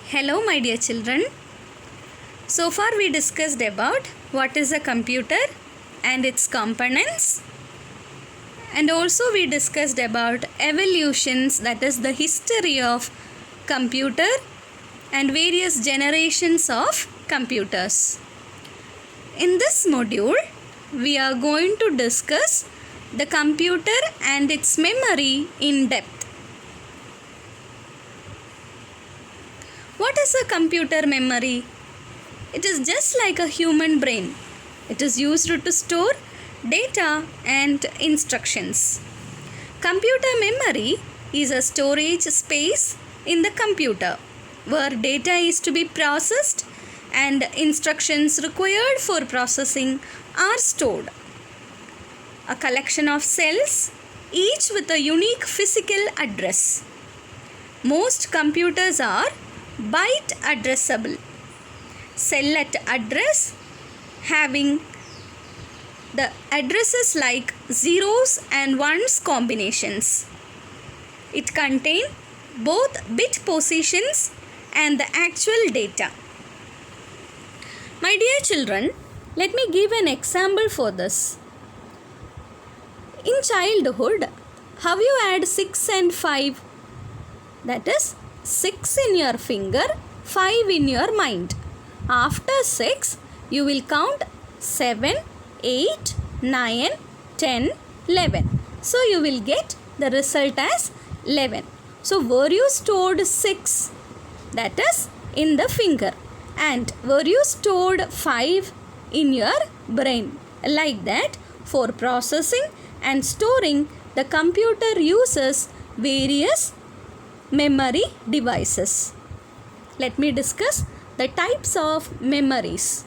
Hello my dear children. So far we discussed about what is a computer and its components, and also we discussed about evolutions, that is the history of computer and various generations of computers. In this module we are going to discuss the computer and its memory in depth. What is a computer memory? It is just like a human brain. It is used to store data and instructions. Computer memory is a storage space in the computer where data is to be processed and instructions required for processing are stored. A collection of cells, each with a unique physical address. Most computers are byte addressable. Cell at address having the addresses like zeros and ones combinations. It contains both bit positions and the actual data. My dear children, let me give an example for this. In childhood, how you add 6 and 5? That is 6 in your finger, 5 in your mind. After 6, you will count 7, 8, 9, 10, 11. So, you will get the result as 11. So, where you stored 6? That is in the finger. And where you stored 5? In your brain. Like that, for processing and storing, the computer uses various memory devices. Let me discuss the types of memories.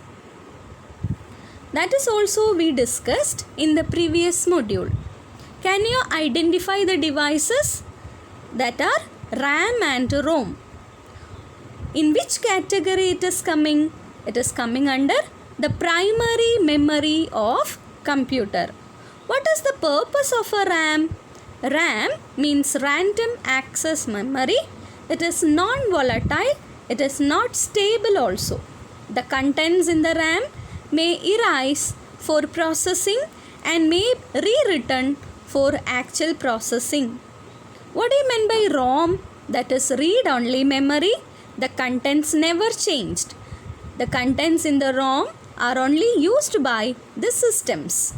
That is also we discussed in the previous module. Can you identify the devices? That are RAM and ROM. In which category it is coming? It is coming under the primary memory of computer. What is the purpose of a RAM? RAM means random access memory. It is non-volatile. It is not stable also. The contents in the RAM may erase for processing and may rewritten for actual processing. What do you mean by ROM? That is read-only memory. The contents never changed. The contents in the ROM are only used by the systems.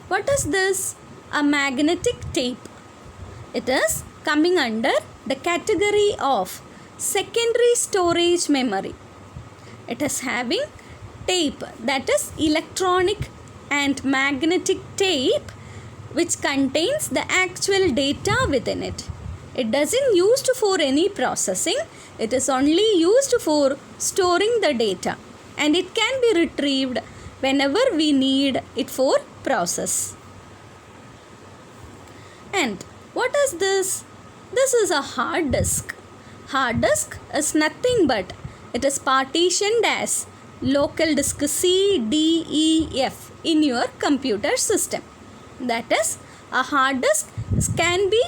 What is this? A magnetic tape. It is coming under the category of secondary storage memory. It is having tape, that is electronic and magnetic tape, which contains the actual data within it. It doesn't used for any processing. It is only used for storing the data, and it can be retrieved whenever we need it for process. And what is this? This is a hard disk. Hard disk is nothing but it is partitioned as local disk C, D, E, F in your computer system. That is, a hard disk can be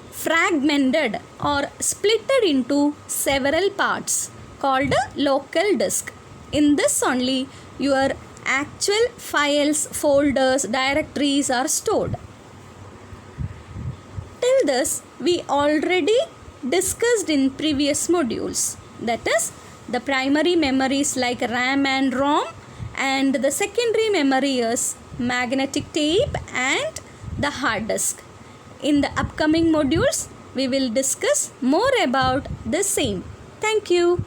fragmented or splitted into several parts called a local disk. In this only your actual files, folders, directories are stored. Till this we already discussed in previous modules. That is, the primary memories like RAM and ROM, and the secondary memory is magnetic tape and the hard disk. In the upcoming modules we will discuss more about the same. Thank you.